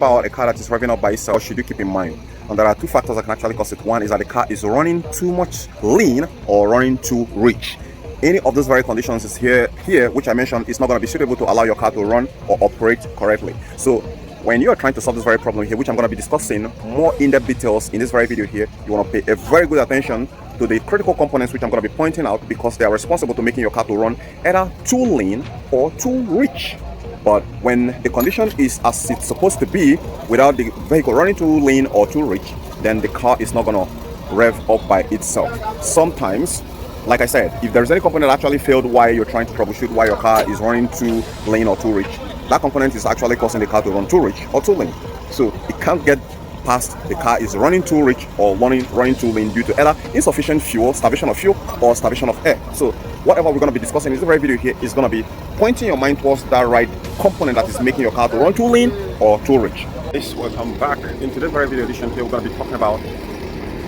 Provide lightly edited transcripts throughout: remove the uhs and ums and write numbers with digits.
About a car that is revving up by itself, should you keep in mind? And there are two factors that can actually cause it. One is that the car is running too much lean or running too rich. Any of those very conditions is here, which I mentioned, is not going to be suitable to allow your car to run or operate correctly. So when you are trying to solve this very problem here, which I'm going to be discussing more in-depth details in this very video here, you want to pay a very good attention to the critical components which I'm going to be pointing out, because they are responsible to making your car to run either too lean or too rich. But when the condition is as it's supposed to be, without the vehicle running too lean or too rich, then the car is not going to rev up by itself. Sometimes, like I said, if there's any component that actually failed while you're trying to troubleshoot why your car is running too lean or too rich, that component is actually causing the car to run too rich or too lean. So it can't get past the car is running too rich or running too lean due to either insufficient fuel, starvation of fuel, or starvation of air. So whatever we're going to be discussing in this very video here is going to be pointing your mind towards that right component that is making your car to run too lean or too rich. Yes, welcome back. In today's very video edition here, we're going to be talking about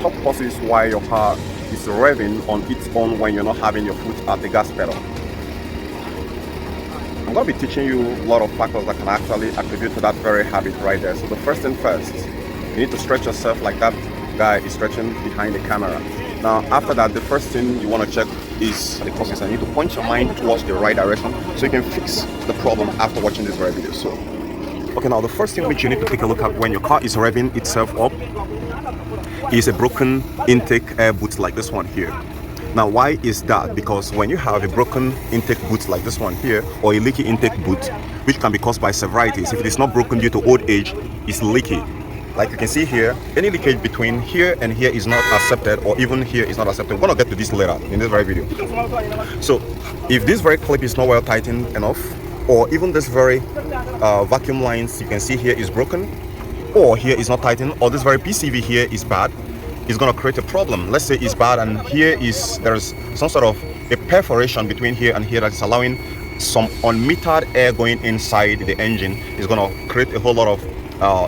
top causes why your car is revving on its own when you're not having your foot at the gas pedal. I'm going to be teaching you a lot of factors that can actually attribute to that very habit right there. So the first thing first, you need to stretch yourself like that guy is stretching behind the camera. Now after that, the first thing you want to check is the causes, and you need to point your mind towards the right direction so you can fix the problem after watching this very video. So okay, now the first thing which you need to take a look at when your car is revving itself up is a broken intake air boot like this one here. Now why is that? Because when you have a broken intake boot like this one here, or a leaky intake boot, which can be caused by severities, if it is not broken due to old age, it's leaky. Like you can see here, any leakage between here and here is not accepted, or even here is not accepted. We're going to get to this later in this very video. So if this very clip is not well tightened enough, or even this very vacuum lines you can see here is broken, or here is not tightened, or this very PCV here is bad, it's going to create a problem. Let's say it's bad and here there's some sort of a perforation between here and here that is allowing some unmetered air going inside the engine. Is going to create a whole lot of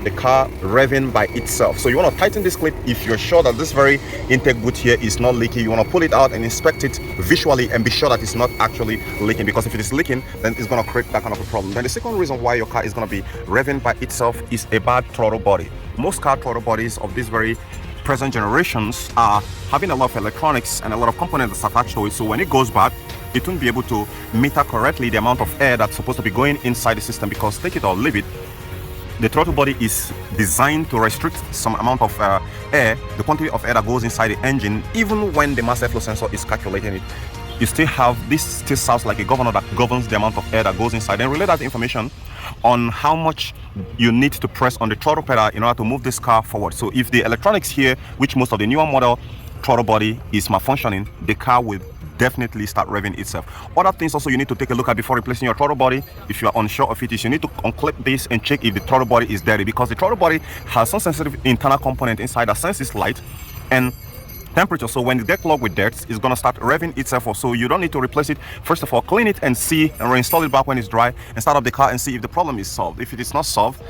the car revving by itself. So you want to tighten this clip. If you're sure that this very intake boot here is not leaky, you want to pull it out and inspect it visually and be sure that it's not actually leaking, because if it is leaking, then it's going to create that kind of a problem. Then the second reason why your car is going to be revving by itself is a bad throttle body. Most car throttle bodies of these very present generations are having a lot of electronics and a lot of components attached to it, so when it goes bad, it won't be able to meter correctly the amount of air that's supposed to be going inside the system, because take it or leave it, the throttle body is designed to restrict some amount of air, the quantity of air that goes inside the engine. Even when the mass airflow sensor is calculating it, you still have this. Still sounds like a governor that governs the amount of air that goes inside, and relay that information on how much you need to press on the throttle pedal in order to move this car forward. So if the electronics here, which most of the newer model throttle body is malfunctioning, the car will definitely start revving itself. Other things also you need to take a look at before replacing your throttle body, if you are unsure of it, is you need to unclip this and check if the throttle body is dirty, because the throttle body has some sensitive internal component inside that senses light and temperature. So when it gets clogged with dirt, it's going to start revving itself. So you don't need to replace it. First of all, clean it and see, and reinstall it back when it's dry, and start up the car and see if the problem is solved. If it is not solved,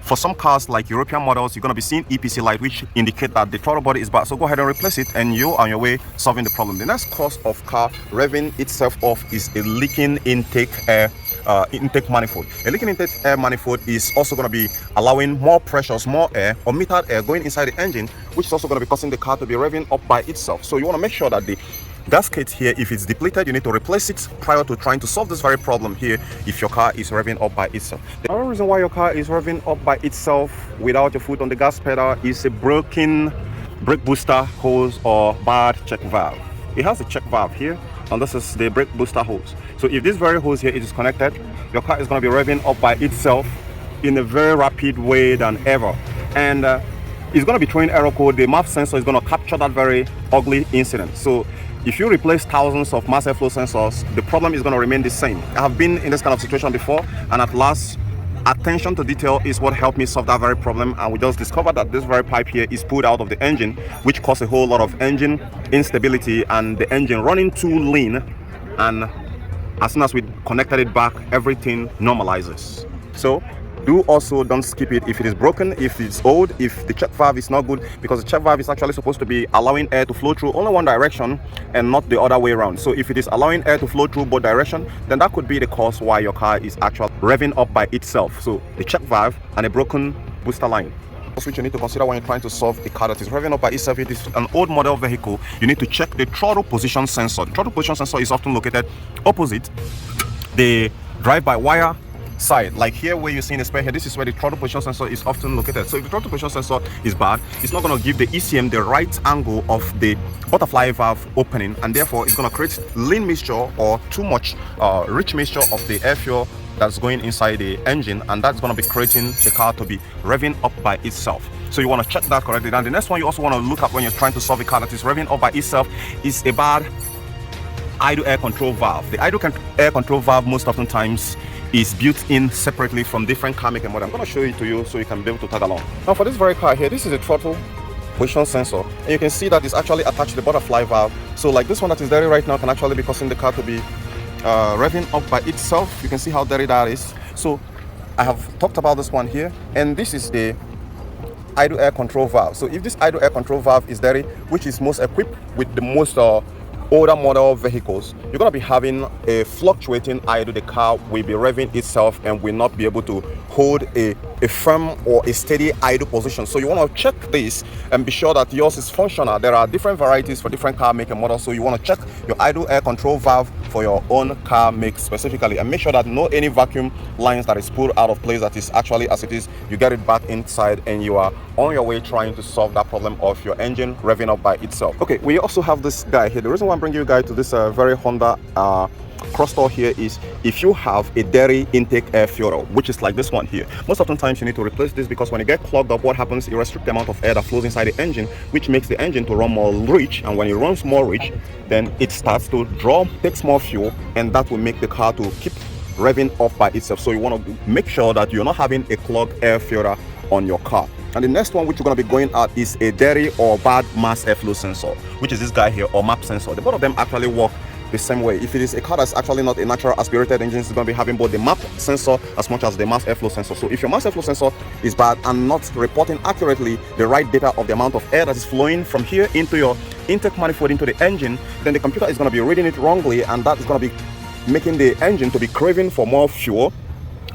for some cars like European models, you're going to be seeing EPC light, which indicate that the throttle body is bad. So go ahead and replace it, and you're on your way solving the problem. The next cause of car revving itself off is a leaking intake air intake manifold. A leaking intake air manifold is also going to be allowing more pressures, more air, or metered air going inside the engine, which is also going to be causing the car to be revving up by itself. So you want to make sure that the gasket here, if it's depleted, you need to replace it prior to trying to solve this very problem here if your car is revving up by itself. The other reason why your car is revving up by itself without your foot on the gas pedal is a broken brake booster hose or bad check valve. It has a check valve here, and this is the brake booster hose. So if this very hose here is disconnected, your car is going to be revving up by itself in a very rapid way than ever, and it's going to be throwing error code. The MAP sensor is going to capture that very ugly incident. So if you replace thousands of mass airflow sensors, the problem is going to remain the same. I have been in this kind of situation before, and at last, attention to detail is what helped me solve that very problem. And we just discovered that this very pipe here is pulled out of the engine, which caused a whole lot of engine instability and the engine running too lean. And as soon as we connected it back, everything normalizes. So don't skip it if it is broken, if it's old, if the check valve is not good, because the check valve is actually supposed to be allowing air to flow through only one direction and not the other way around. So if it is allowing air to flow through both directions, then that could be the cause why your car is actually revving up by itself. So the check valve and a broken booster line. Which you need to consider when you're trying to solve a car that is revving up by itself. It is an old model vehicle. You need to check the throttle position sensor. The throttle position sensor is often located opposite the drive-by-wire side. Like here where you're seeing the spare here, this is where the throttle position sensor is often located. So if the throttle position sensor is bad, it's not going to give the ECM the right angle of the butterfly valve opening, and therefore it's going to create lean mixture or too much rich mixture of the air fuel that's going inside the engine, and that's going to be creating the car to be revving up by itself. So you want to check that correctly. And the next one you also want to look at when you're trying to solve a car that is revving up by itself is a bad idle air control valve. The idle air control valve most often times is built in separately from different car make and model. I'm going to show it to you so you can be able to tag along. Now for this very car here, this is a throttle position sensor, and you can see that it's actually attached to the butterfly valve. So like this one that is dirty right now can actually be causing the car to be revving up by itself. You can see how dirty that is. So I have talked about this one here, and this is the idle air control valve. So if this idle air control valve is dirty, which is most equipped with the most older model vehicles, you're going to be having a fluctuating idle. The car will be revving itself and will not be able to hold a firm or a steady idle position. So you want to check this and be sure that yours is functional. There are different varieties for different car make and model, so you want to check your idle air control valve for your own car make specifically, and make sure that no any vacuum lines that is pulled out of place, that is actually as it is, you get it back inside and you are on your way trying to solve that problem of your engine revving up by itself. Okay, we also have this guy here. The reason why I'm bringing you guys to this very Honda cross door here is if you have a dirty intake air filter, which is like this one here, most often times you need to replace this, because when it gets clogged up, what happens, it restricts the amount of air that flows inside the engine, which makes the engine to run more rich, and when it runs more rich, then it starts to draw, takes more fuel, and that will make the car to keep revving up by itself. So you want to make sure that you're not having a clogged air filter on your car. And the next one which you're going to be going at is a dirty or bad mass airflow sensor, which is this guy here, or MAP sensor. The both of them actually work the same way. If it is a car that's actually not a natural aspirated engine, it's going to be having both the MAP sensor as much as the mass airflow sensor. So if your mass airflow sensor is bad and not reporting accurately the right data of the amount of air that is flowing from here into your intake manifold into the engine, then the computer is going to be reading it wrongly, and that is going to be making the engine to be craving for more fuel,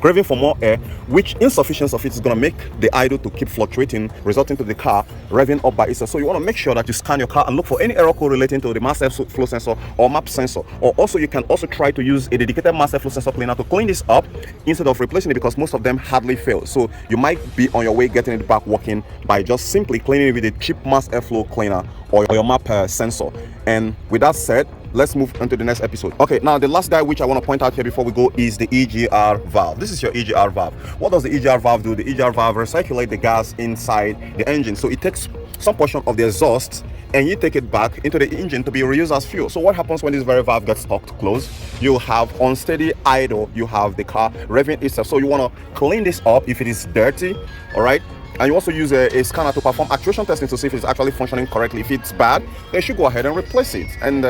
craving for more air, which insufficiency of it is going to make the idle to keep fluctuating, resulting to the car revving up by itself. So you want to make sure that you scan your car and look for any error code relating to the mass airflow sensor or MAP sensor. Or also you can also try to use a dedicated mass airflow sensor cleaner to clean this up instead of replacing it, because most of them hardly fail. So you might be on your way getting it back working by just simply cleaning it with a cheap mass airflow cleaner or your MAP sensor. And with that said, let's move into the next episode. Okay, now the last guy which I want to point out here before we go is the EGR valve. This is your EGR valve. What does the EGR valve do? The EGR valve recirculates the gas inside the engine. So it takes some portion of the exhaust and you take it back into the engine to be reused as fuel. So what happens when this very valve gets stuck closed? You have unsteady idle, you have the car revving itself. So you want to clean this up if it is dirty, all right? And you also use a scanner to perform actuation testing to see if it's actually functioning correctly. If it's bad, then you should go ahead and replace it. And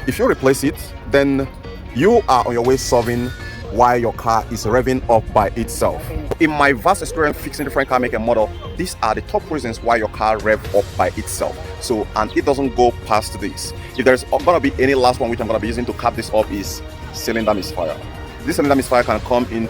if you replace it, then you are on your way solving why your car is revving up by itself. In my vast experience fixing different car make and model, these are the top reasons why your car rev up by itself. So, and it doesn't go past this. If there's gonna be any last one which I'm gonna be using to cap this up is cylinder misfire. This cylinder misfire can come in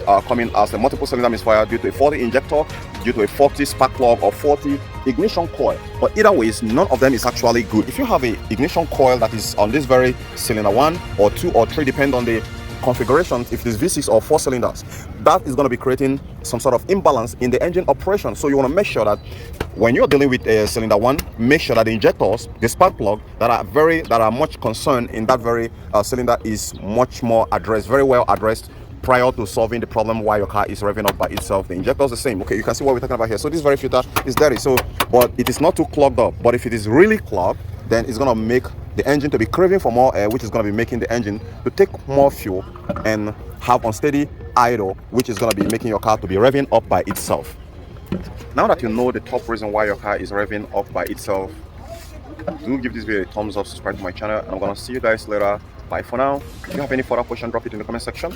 as a multiple cylinder misfire due to a faulty injector, due to a faulty spark plug, or faulty ignition coil. But either ways, none of them is actually good. If you have a ignition coil that is on this very cylinder 1 or 2 or 3, depend on the configurations, if it is V6 or 4 cylinders, that is going to be creating some sort of imbalance in the engine operation. So you want to make sure that when you're dealing with a cylinder 1, make sure that the injectors, the spark plug that are much concerned in that very cylinder is much more addressed, very well addressed prior to solving the problem why your car is revving up by itself. The injectors the same. Okay, you can see what we're talking about here. So this very filter is dirty, so but it is not too clogged up. But if it is really clogged, then it's going to make the engine to be craving for more air, which is going to be making the engine to take more fuel and have unsteady idle, which is going to be making your car to be revving up by itself. Now that you know the top reason why your car is revving up by itself, do give this video a thumbs up, subscribe to my channel, and I'm going to see you guys later. Bye for now. If you have any further question, drop it in the comment section.